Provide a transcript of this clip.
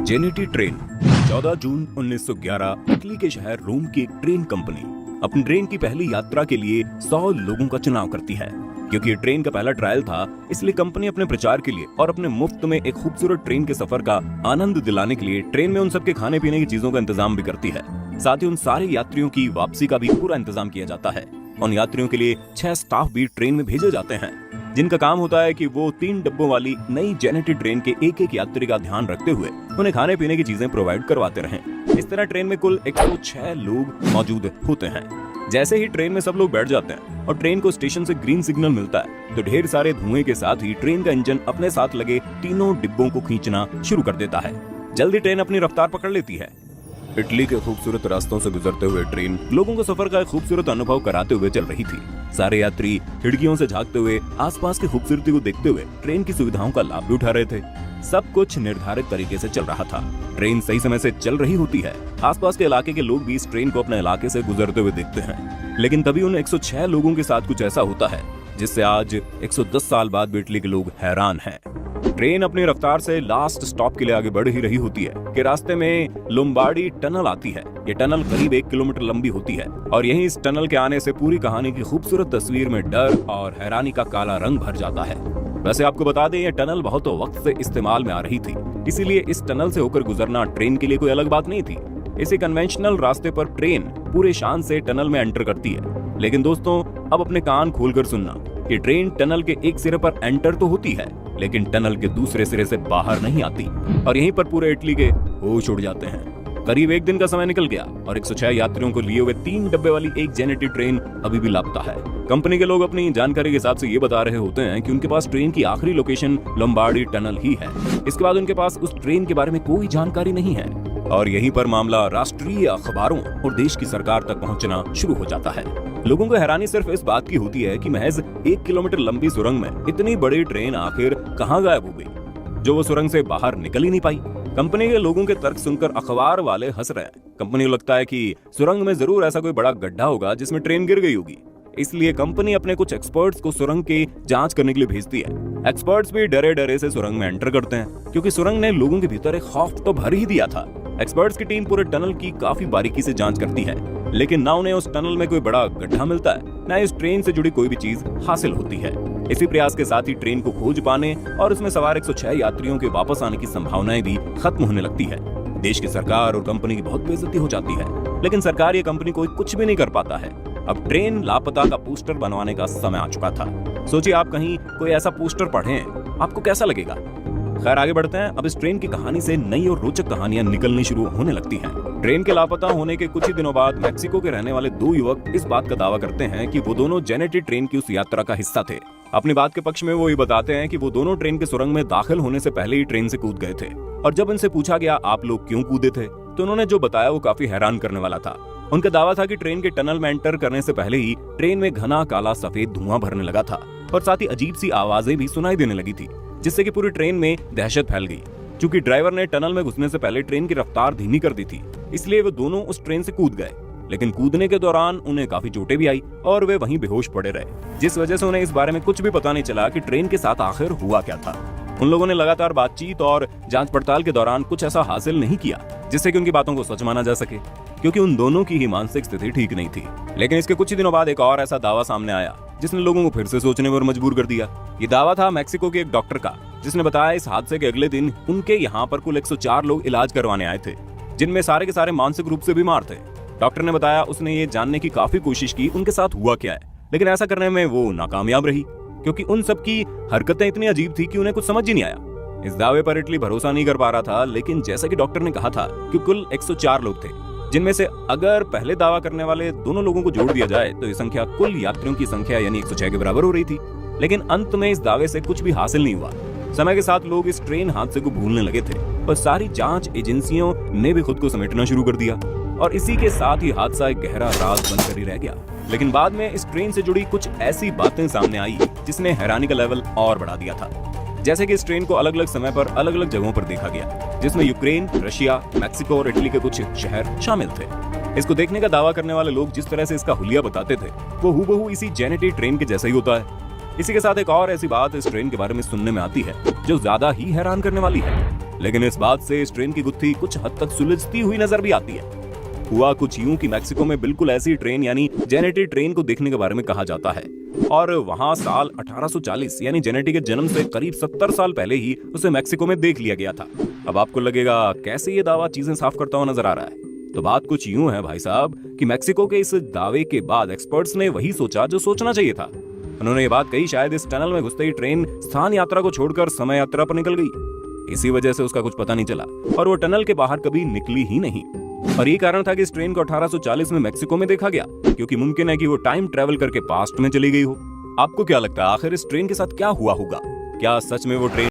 जेनेटी train 14 जून 1911 Italy के शहर रोम की एक ट्रेन कंपनी अपनी ट्रेन की पहली यात्रा के लिए 100 लोगों का चुनाव करती है। क्योंकि ये ट्रेन का पहला ट्रायल था, इसलिए कंपनी अपने प्रचार के लिए और अपने मुफ्त में एक खूबसूरत ट्रेन के सफर का आनंद दिलाने के लिए ट्रेन में उन सबके खाने पीने की चीजों का इंतजाम भी करती है। साथ ही उन सारे यात्रियों की वापसी का भी पूरा इंतजाम किया जाता है। उन यात्रियों के लिए 6 स्टाफ भी ट्रेन में भेजे जाते हैं, जिनका काम होता है कि वो 3 डब्बों वाली नई जेनेटी ट्रेन के एक एक यात्री का ध्यान रखते हुए उन्हें खाने पीने की चीजें प्रोवाइड करवाते रहें। इस तरह ट्रेन में कुल 106 लोग मौजूद होते हैं। जैसे ही ट्रेन में सब लोग बैठ जाते हैं और ट्रेन को स्टेशन से ग्रीन सिग्नल मिलता है, तो ढेर सारे धुएं के साथ ही ट्रेन का इंजन अपने साथ लगे तीनों डिब्बों को खींचना शुरू कर देता है। जल्दी ट्रेन अपनी रफ्तार पकड़ लेती है। इटली के खूबसूरत रास्तों से गुजरते हुए ट्रेन लोगों को सफर का एक खूबसूरत अनुभव कराते हुए चल रही थी। सारे यात्री खिड़कियों से झांकते हुए आसपास की खूबसूरती को देखते हुए ट्रेन की सुविधाओं का लाभ भी उठा रहे थे। सब कुछ निर्धारित तरीके से चल रहा था। ट्रेन सही समय से चल रही होती है। आसपास के इलाके के लोग भी इस ट्रेन को अपने इलाके से गुजरते हुए देखते हैं। लेकिन तभी उन 106 लोगों के साथ कुछ ऐसा होता है जिससे आज 110 साल बाद भी इटली के लोग हैरान हैं। ट्रेन अपनी रफ्तार से लास्ट स्टॉप के लिए आगे बढ़ ही रही होती है कि रास्ते में लोम्बार्डी टनल आती है। ये टनल करीब 1 किलोमीटर लंबी होती है और यहीं इस टनल के आने से पूरी कहानी की खूबसूरत तस्वीर में डर और हैरानी का काला रंग भर जाता है। वैसे आपको बता दें, ये टनल बहुत वक्त से इस्तेमाल में आ रही थी, इसीलिए इस टनल से होकर गुजरना ट्रेन के लिए कोई अलग बात नहीं थी। इसी कन्वेंशनल रास्ते पर ट्रेन पूरे शान से टनल में एंटर करती है। लेकिन दोस्तों, अब अपने कान खोलकर सुनना कि ट्रेन टनल के एक सिरे पर एंटर तो होती है, लेकिन टनल के दूसरे सिरे से बाहर नहीं आती और यहीं पर पूरे इटली के होश उड़ जाते हैं। करीब 1 दिन का समय निकल गया और 106 यात्रियों को लिए हुए 3 डब्बे वाली एक जेनेटी ट्रेन अभी भी लापता है। कंपनी के लोग अपनी जानकारी के हिसाब से ये बता रहे होते हैं कि उनके पास ट्रेन की आखिरी लोकेशन लोम्बार्डी टनल ही है। इसके बाद उनके पास उस ट्रेन के बारे में कोई जानकारी नहीं है और यहीं पर मामला राष्ट्रीय अखबारों और देश की सरकार तक पहुंचना शुरू हो जाता है। लोगों को हैरानी सिर्फ इस बात की होती है कि महज 1 किलोमीटर लंबी सुरंग में इतनी बड़ी ट्रेन आखिर कहां गायब हो गई, जो वो सुरंग से बाहर निकल ही नहीं पाई। कंपनी के लोगों के तर्क सुनकर अखबार वाले हंस रहे हैं। कंपनी को लगता है कि सुरंग में जरूर ऐसा कोई बड़ा गड्ढा होगा जिसमें ट्रेन गिर गई होगी। इसलिए कंपनी अपने कुछ एक्सपर्ट्स को सुरंग की जांच करने के लिए भेजती है। एक्सपर्ट्स भी डरे डरे से सुरंग में एंटर करते हैं, क्योंकि सुरंग ने लोगों के भीतर एक खौफ तो भर ही दिया था। एक्सपर्ट्स की टीम पूरे टनल की काफी बारीकी से जांच करती है, लेकिन ना उन्हें उस टनल में कोई बड़ा गड्ढा मिलता है, ना इस ट्रेन से जुड़ी कोई भी चीज हासिल होती है। इसी प्रयास के साथ ही ट्रेन को खोज पाने और उसमें सवार 106 यात्रियों के वापस आने की संभावनाएं भी खत्म होने लगती है। देश की सरकार और कंपनी की बहुत बेइज्जती हो जाती है, लेकिन सरकार या कंपनी कोई कुछ भी नहीं कर पाता है। अब ट्रेन लापता का पोस्टर बनवाने का समय आ चुका था। सोचिए, आप कहीं कोई ऐसा पोस्टर पढ़ें, आपको कैसा लगेगा? खैर, आगे बढ़ते हैं। अब इस ट्रेन की कहानी से नई और रोचक कहानियां निकलनी शुरू होने लगती हैं। ट्रेन के लापता होने के कुछ ही दिनों बाद मेक्सिको के रहने वाले 2 युवक इस बात का दावा करते हैं कि वो दोनों जेनेटी ट्रेन की उस यात्रा का हिस्सा थे। अपनी बात के पक्ष में वो ये बताते हैं कि वो दोनों ट्रेन के सुरंग में दाखिल होने से पहले ही ट्रेन से कूद गए थे और जब उनसे पूछा गया आप लोग क्यों कूदे थे, तो उन्होंने जो बताया वो काफी हैरान करने वाला था। उनका दावा था कि ट्रेन के टनल में एंटर करने से पहले ही ट्रेन में घना काला सफेद धुआं भरने लगा था और साथ ही अजीब सी आवाजें भी सुनाई देने लगी थी, जिससे कि पूरी ट्रेन में दहशत फैल गई। चूंकि ड्राइवर ने टनल में घुसने से पहले ट्रेन की रफ्तार धीमी कर दी थी, इसलिए वे दोनों उस ट्रेन से कूद गए। लेकिन कूदने के दौरान उन्हें काफी चोटें भी आई और वे वहीं बेहोश पड़े रहे, जिस वजह से उन्हें इस बारे में कुछ भी पता नहीं चला कि ट्रेन के साथ आखिर हुआ क्या था। उन लोगों ने लगातार बातचीत और जांच पड़ताल के दौरान कुछ ऐसा हासिल नहीं किया जिससे कि उनकी बातों को सच माना जा सके, क्योंकि उन दोनों की ही मानसिक स्थिति ठीक नहीं थी। लेकिन इसके कुछ ही दिनों बाद एक और ऐसा दावा सामने आया जिसने लोगों को फिर से सोचने पर मजबूर कर दिया। ये दावा था मेक्सिको के एक डॉक्टर का, जिसने बताया इस हादसे के अगले दिन उनके यहाँ पर कुल 104 लोग इलाज करवाने आए थे, जिनमें सारे के सारे मानसिक रूप से बीमार थे। डॉक्टर ने बताया उसने ये जानने की काफी कोशिश की उनके साथ हुआ क्या है, लेकिन ऐसा करने में वो नाकामयाब रही, क्योंकि उन सब की हरकतें इतनी अजीब थी कि उन्हें कुछ समझ ही नहीं आया। इस दावे पर इटली भरोसा नहीं कर पा रहा था, लेकिन जैसा कि डॉक्टर ने कहा था कि कुल 104 लोग थे, जिनमें से अगर पहले दावा करने वाले दोनों लोगों को जोड़ दिया जाए तो ये संख्या कुल यात्रियों की संख्या यानी 106 के बराबर हो रही थी। लेकिन अंत में इस दावे से कुछ भी हासिल नहीं हुआ। समय के साथ लोग इस ट्रेन हादसे को भूलने लगे थे और सारी जांच एजेंसियों ने भी खुद को समेटना शुरू कर दिया और इसी के साथ ही हादसा एक गहरा राज बनकर ही रह गया। लेकिन बाद में इस ट्रेन से जुड़ी कुछ ऐसी बातें सामने आई जिसने हैरानी का लेवल और बढ़ा दिया था। जैसे कि इस ट्रेन को अलग अलग समय पर अलग अलग जगहों पर देखा गया, जिसमें यूक्रेन, रशिया, मेक्सिको और इटली के कुछ शहर शामिल थे। इसको देखने का दावा करने वाले लोग जिस तरह से इसका हुलिया बताते थे, वो हूबहू इसी जेनेटी ट्रेन के जैसा ही होता है। इसी के साथ एक और ऐसी बात इस ट्रेन के बारे में सुनने में आती है जो ज्यादा ही हैरान करने वाली है। लेकिन इस बात से इस ट्रेन की गुत्थी कुछ हद तक सुलझती हुई नजर भी आती है। हुआ कुछ यूं कि मैक्सिको में बिल्कुल ऐसी ट्रेन यानी जेनेटी ट्रेन को देखने के बारे में कहा जाता है, और वहां साल 1840 यानी जेनेटी के जन्म से करीब 70 साल पहले ही उसे मैक्सिको में देख लिया गया था। अब आपको लगेगा कैसे ये दावा चीजें साफ करता हुआ नजर आ रहा है। तो बात कुछ यूं है भाई साहब कि मैक्सिको के इस दावे के बाद एक्सपर्ट्स ने वही सोचा जो सोचना चाहिए था। उन्होंने ये बात कही, शायद इस टनल में घुसते ही ट्रेन स्थान यात्रा को छोड़कर समय यात्रा पर निकल गई। इसी वजह से उसका कुछ पता नहीं चला और वो टनल के बाहर कभी निकली ही नहीं। और ये कारण था कि इस ट्रेन को 1840 में मैक्सिको में देखा गया, क्योंकि मुमकिन है कि वो टाइम ट्रेवल करके पास्ट में चली गई हो। आपको क्या लगता है आखिर इस ट्रेन के साथ क्या हुआ होगा? क्या सच में वो ट्रेन